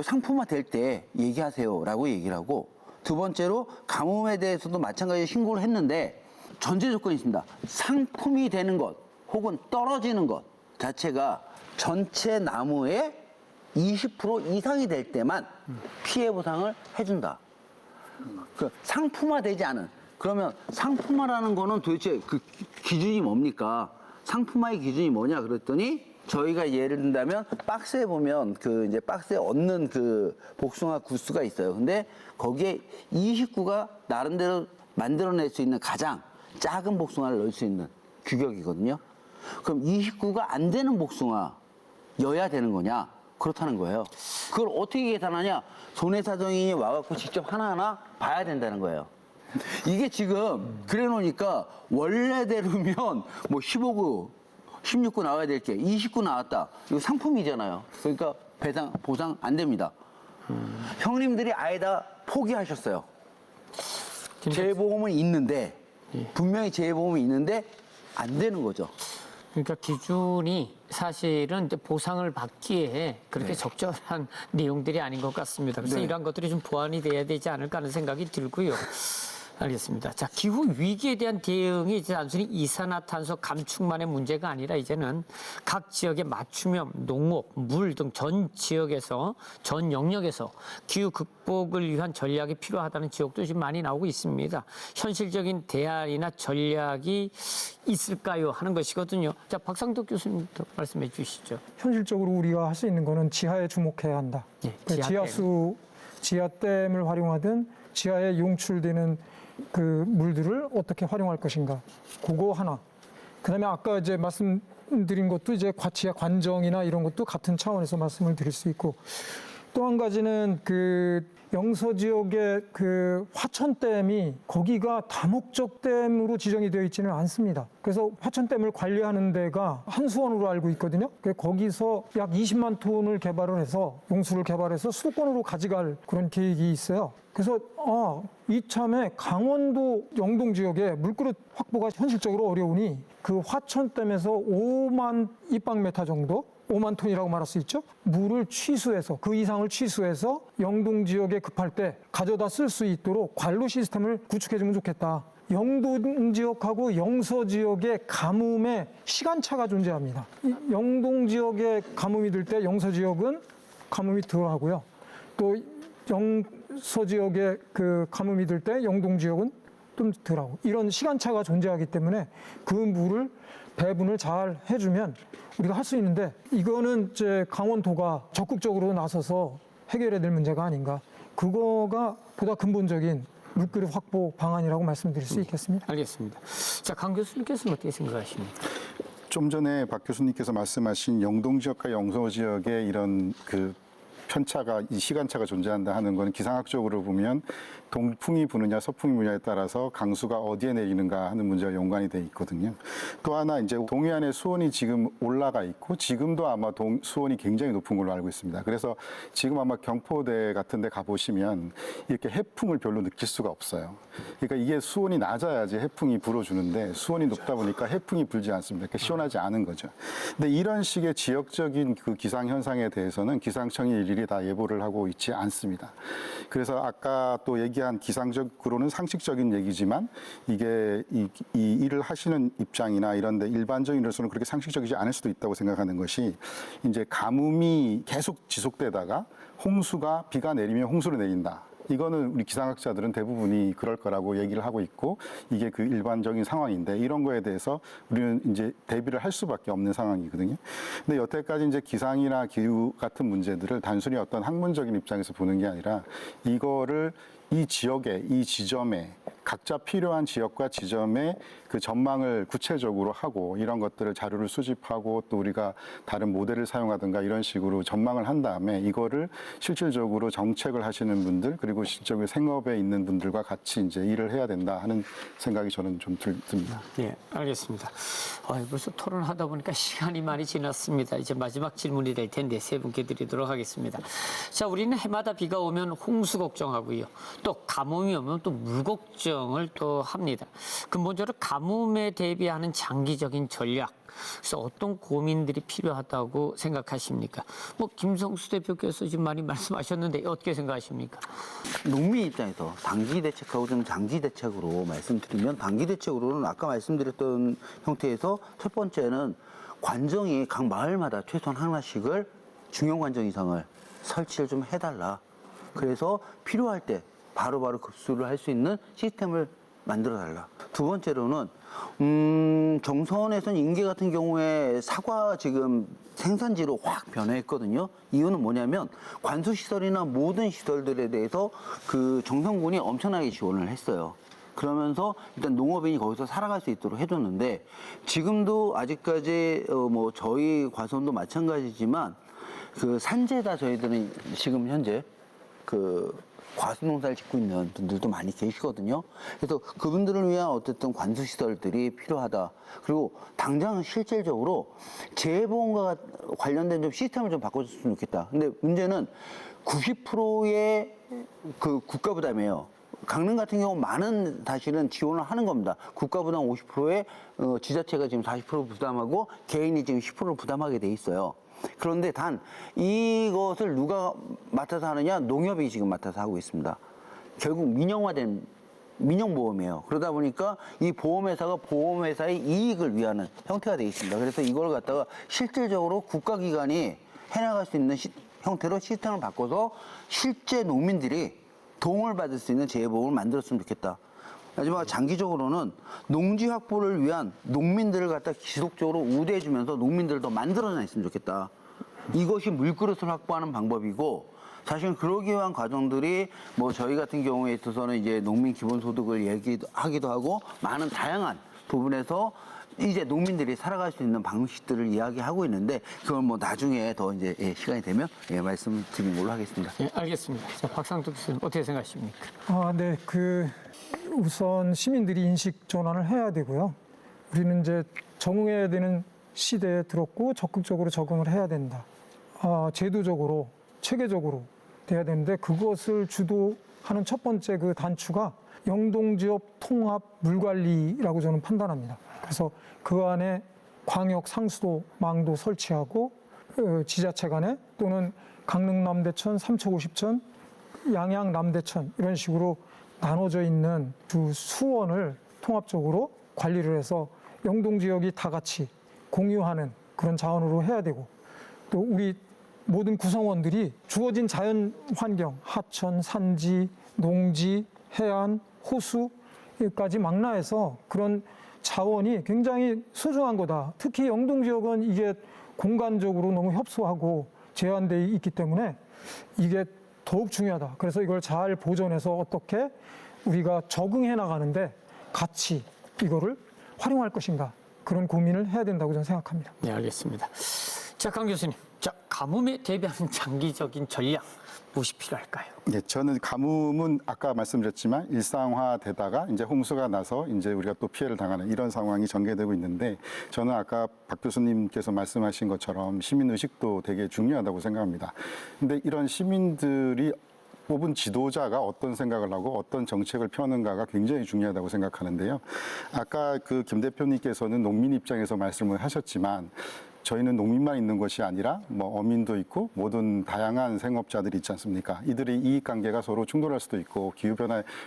상품화 될 때 얘기하세요라고 얘기를 하고 두 번째로 가뭄에 대해서도 마찬가지로 신고를 했는데 전제 조건이 있습니다. 상품이 되는 것 혹은 떨어지는 것 자체가 전체 나무의 20% 이상이 될 때만 피해 보상을 해준다. 그 상품화되지 않은 그러면 상품화라는 거는 도대체 그 기준이 뭡니까? 상품화의 기준이 뭐냐 그랬더니 저희가 예를 든다면 박스에 보면 이제 박스에 얻는 그 복숭아 구수가 있어요. 근데 거기에 29가 나름대로 만들어낼 수 있는 가장 작은 복숭아를 넣을 수 있는 규격이거든요. 그럼 29가 안 되는 복숭아여야 되는 거냐? 그렇다는 거예요. 그걸 어떻게 계산하냐? 손해사정인이 와갖고 직접 하나하나 봐야 된다는 거예요. 이게 지금 그래 놓으니까 원래대로면 뭐 15구 16구 나와야 될 게 29 나왔다. 이거 상품이잖아요. 그러니까 보상 안 됩니다. 형님들이 아예 다 포기하셨어요. 재보험은 있는데 분명히 재보험이 있는데 안 되는 거죠. 그러니까 기준이 사실은 이제 보상을 받기에 그렇게 적절한 내용들이 아닌 것 같습니다. 그래서 네. 이러한 것들이 좀 보완이 돼야 되지 않을까 하는 생각이 들고요. 알겠습니다. 자, 기후 위기에 대한 대응이 이제 단순히 이산화탄소 감축만의 문제가 아니라 이제는 각 지역의 맞춤형 농업, 물 등 전 지역에서, 전 영역에서 기후 극복을 위한 전략이 필요하다는 지역도 지금 많이 나오고 있습니다. 현실적인 대안이나 전략이 있을까요? 하는 것이거든요. 자, 박상덕 교수님부터 말씀해 주시죠. 현실적으로 우리가 할 수 있는 거는 지하에 주목해야 한다. 네, 그러니까 지하댐을 활용하든 지하에 용출되는 그 물들을 어떻게 활용할 것인가. 그거 하나. 그다음에 아까 이제 말씀드린 것도 이제 지하 관정이나 이런 것도 같은 차원에서 말씀을 드릴 수 있고 또 한 가지는 그 영서 지역의 그 화천댐이 거기가 다목적 댐으로 지정이 되어 있지는 않습니다. 그래서 화천댐을 관리하는 데가 한수원으로 알고 있거든요. 거기서 약 20만 톤을 개발을 해서 용수를 개발해서 수도권으로 가져갈 그런 계획이 있어요. 그래서 이참에 강원도 영동 지역에 물그릇 확보가 현실적으로 어려우니 그 화천댐에서 5만 입방메타 정도 5만 톤이라고 말할 수 있죠. 물을 취수해서 그 이상을 취수해서 영동 지역에 급할 때 가져다 쓸 수 있도록 관로 시스템을 구축해주면 좋겠다. 영동 지역하고 영서 지역의 가뭄에 시간차가 존재합니다. 영동 지역에 가뭄이 들 때 영서 지역은 가뭄이 덜하고요. 또 영서 지역에 그 가뭄이 들 때 영동 지역은 좀 덜하고 이런 시간차가 존재하기 때문에 그 물을 배분을 잘 해주면 우리가 할 수 있는데 이거는 이제 강원도가 적극적으로 나서서 해결해야 될 문제가 아닌가. 그거가 보다 근본적인 물그릇 확보 방안이라고 말씀드릴 수 있겠습니다. 알겠습니다. 자, 강 교수님께서는 어떻게 생각하십니까? 좀 전에 박 교수님께서 말씀하신 영동 지역과 영서 지역의 이런 그 편차가 이 시간차가 존재한다 하는 건 기상학적으로 보면 동풍이 부느냐 서풍이 부느냐에 따라서 강수가 어디에 내리는가 하는 문제와 연관이 돼 있거든요. 또 하나 이제 동해안의 수온이 지금 올라가 있고 지금도 아마 수온이 굉장히 높은 걸로 알고 있습니다. 그래서 지금 아마 경포대 같은 데 가보시면 이렇게 해풍을 별로 느낄 수가 없어요. 그러니까 이게 수온이 낮아야지 해풍이 불어주는데 수온이 높다 보니까 해풍이 불지 않습니다. 그러니까 시원하지 않은 거죠. 근데 이런 식의 지역적인 그 기상 현상에 대해서는 기상청이 일일이 다 예보를 하고 있지 않습니다. 그래서 아까 또 얘기한 기상적으로는 상식적인 얘기지만 이게 이 일을 하시는 입장이나 이런데 일반적인으로서는 그렇게 상식적이지 않을 수도 있다고 생각하는 것이 이제 가뭄이 계속 지속되다가 홍수가 비가 내리면 홍수로 내린다. 이거는 우리 기상학자들은 대부분이 그럴 거라고 얘기를 하고 있고 이게 그 일반적인 상황인데 이런 거에 대해서 우리는 이제 대비를 할 수밖에 없는 상황이거든요. 근데 여태까지 이제 기상이나 기후 같은 문제들을 단순히 어떤 학문적인 입장에서 보는 게 아니라 이거를 이 지역에, 이 지점에 각자 필요한 지역과 지점의 그 전망을 구체적으로 하고 이런 것들을 자료를 수집하고 또 우리가 다른 모델을 사용하든가 이런 식으로 전망을 한 다음에 이거를 실질적으로 정책을 하시는 분들 그리고 실질적으로 생업에 있는 분들과 같이 이제 일을 해야 된다 하는 생각이 저는 좀 듭니다. 예, 알겠습니다. 벌써 토론하다 보니까 시간이 많이 지났습니다. 이제 마지막 질문이 될 텐데 세 분께 드리도록 하겠습니다. 자, 우리는 해마다 비가 오면 홍수 걱정하고요. 또 가뭄이 오면 또 물 걱정을 또 합니다. 근본적으로 가뭄에 대비하는 장기적인 전략, 그래서 어떤 고민들이 필요하다고 생각하십니까? 김성수 대표께서 지금 많이 말씀하셨는데 어떻게 생각하십니까? 농민 입장에서 단기 대책하고 좀 장기 대책으로 말씀드리면 단기 대책으로는 아까 말씀드렸던 형태에서 첫 번째는 관정이 각 마을마다 최소한 하나씩을 중형 관정 이상을 설치를 좀 해달라. 그래서 필요할 때 바로바로 급수를 할 수 있는 시스템을 만들어달라. 두 번째로는 정선에서는 인계 같은 경우에 사과 지금 생산지로 확 변화했거든요. 이유는 뭐냐면 관수시설이나 모든 시설들에 대해서 그 정선군이 엄청나게 지원을 했어요. 그러면서 일단 농업인이 거기서 살아갈 수 있도록 해줬는데 지금도 아직까지 저희 과수원도 마찬가지지만 그 산재다 저희들은 지금 현재 그 과수농사를 짓고 있는 분들도 많이 계시거든요. 그래서 그분들을 위한 어쨌든 관수시설들이 필요하다. 그리고 당장 실질적으로 재해보험과 관련된 좀 시스템을 좀 바꿔줬으면 좋겠다. 근데 문제는 90%의 그 국가 부담이에요. 강릉 같은 경우 많은 사실은 지원을 하는 겁니다. 국가 부담 50%에 지자체가 지금 40% 부담하고 개인이 지금 10% 부담하게 돼 있어요. 그런데 단 이것을 누가 맡아서 하느냐? 농협이 지금 맡아서 하고 있습니다. 결국 민영화된 민영보험이에요. 그러다 보니까 이 보험회사가 보험회사의 이익을 위하는 형태가 되어 있습니다. 그래서 이걸 갖다가 실질적으로 국가기관이 해나갈 수 있는 형태로 시스템을 바꿔서 실제 농민들이 도움을 받을 수 있는 재해보험을 만들었으면 좋겠다. 마지막 장기적으로는 농지 확보를 위한 농민들을 갖다 지속적으로 우대해주면서 농민들을 더 만들어냈으면 좋겠다. 이것이 물그릇을 확보하는 방법이고 사실 그러기 위한 과정들이 저희 같은 경우에 있어서는 이제 농민 기본소득을 얘기하기도 하고 많은 다양한 부분에서 이제 농민들이 살아갈 수 있는 방식들을 이야기하고 있는데 그걸 나중에 더 이제 시간이 되면 말씀을 드리는 걸로 하겠습니다. 예, 알겠습니다. 자, 박상도 교수님 어떻게 생각하십니까? 네, 우선 시민들이 인식 전환을 해야 되고요. 우리는 이제 적응해야 되는 시대에 들었고 적극적으로 적응을 해야 된다. 제도적으로, 체계적으로 돼야 되는데 그것을 주도하는 첫 번째 그 단추가 영동지역 통합 물관리라고 저는 판단합니다. 그래서 그 안에 광역 상수도망도 설치하고 지자체 간에 또는 강릉 남대천, 삼척 50천, 양양 남대천 이런 식으로 나눠져 있는 두 수원을 통합적으로 관리를 해서 영동 지역이 다 같이 공유하는 그런 자원으로 해야 되고 또 우리 모든 구성원들이 주어진 자연 환경, 하천, 산지, 농지, 해안, 호수까지 망라해서 그런 자원이 굉장히 소중한 거다. 특히 영동 지역은 이게 공간적으로 너무 협소하고 제한되어 있기 때문에 이게 더욱 중요하다. 그래서 이걸 잘 보존해서 어떻게 우리가 적응해 나가는데 같이 이거를 활용할 것인가 그런 고민을 해야 된다고 저는 생각합니다. 네, 알겠습니다. 자, 강 교수님. 자, 가뭄에 대비하는 장기적인 전략 무엇이 필요할까요? 예, 저는 가뭄은 아까 말씀드렸지만 일상화되다가 이제 홍수가 나서 이제 우리가 또 피해를 당하는 이런 상황이 전개되고 있는데 저는 아까 박 교수님께서 말씀하신 것처럼 시민 의식도 되게 중요하다고 생각합니다. 근데 이런 시민들이 뽑은 지도자가 어떤 생각을 하고 어떤 정책을 펴는가가 굉장히 중요하다고 생각하는데요. 아까 그 김 대표님께서는 농민 입장에서 말씀을 하셨지만 저희는 농민만 있는 것이 아니라 뭐 어민도 있고 모든 다양한 생업자들이 있지 않습니까? 이들의 이익관계가 서로 충돌할 수도 있고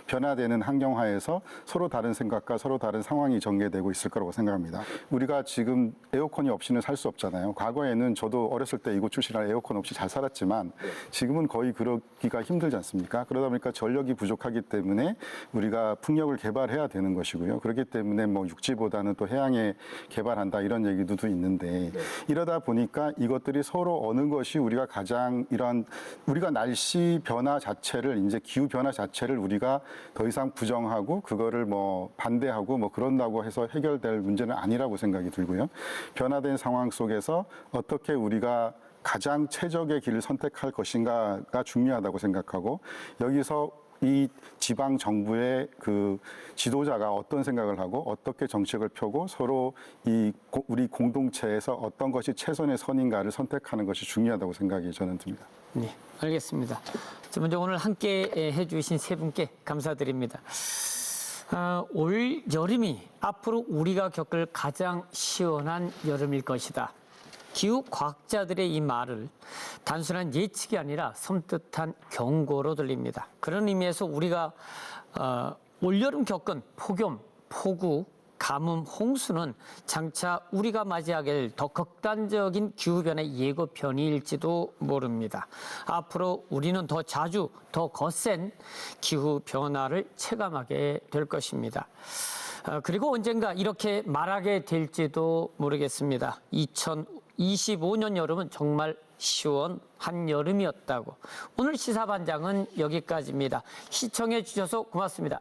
변화되는 환경하에서 서로 다른 생각과 서로 다른 상황이 전개되고 있을 거라고 생각합니다. 우리가 지금 에어컨이 없이는 살 수 없잖아요. 과거에는 저도 어렸을 때 이곳 출신이라 에어컨 없이 잘 살았지만 지금은 거의 그러기가 힘들지 않습니까? 그러다 보니까 전력이 부족하기 때문에 우리가 풍력을 개발해야 되는 것이고요. 그렇기 때문에 뭐 육지보다는 또 해양에 개발한다 이런 얘기도 있는데 이러다 보니까 이것들이 서로 어느 것이 우리가 가장 우리가 날씨 변화 자체를 이제 기후 변화 자체를 우리가 더 이상 부정하고 그거를 뭐 반대하고 뭐 그런다고 해서 해결될 문제는 아니라고 생각이 들고요. 변화된 상황 속에서 어떻게 우리가 가장 최적의 길을 선택할 것인가가 중요하다고 생각하고 여기서 이 지방 정부의 그 지도자가 어떤 생각을 하고 어떻게 정책을 펴고 서로 우리 공동체에서 어떤 것이 최선의 선인가를 선택하는 것이 중요하다고 생각이 저는 듭니다. 네, 알겠습니다. 자, 먼저 오늘 함께 해주신 세 분께 감사드립니다. 올 여름이 앞으로 우리가 겪을 가장 시원한 여름일 것이다. 기후 과학자들의 이 말을 단순한 예측이 아니라 섬뜩한 경고로 들립니다. 그런 의미에서 우리가 올여름 겪은 폭염, 폭우, 가뭄, 홍수는 장차 우리가 맞이하게 될 더 극단적인 기후변화 예고편일지도 모릅니다. 앞으로 우리는 더 자주, 더 거센 기후변화를 체감하게 될 것입니다. 그리고 언젠가 이렇게 말하게 될지도 모르겠습니다. 2025년 여름은 정말 시원한 여름이었다고. 오늘 시사반장은 여기까지입니다. 시청해 주셔서 고맙습니다.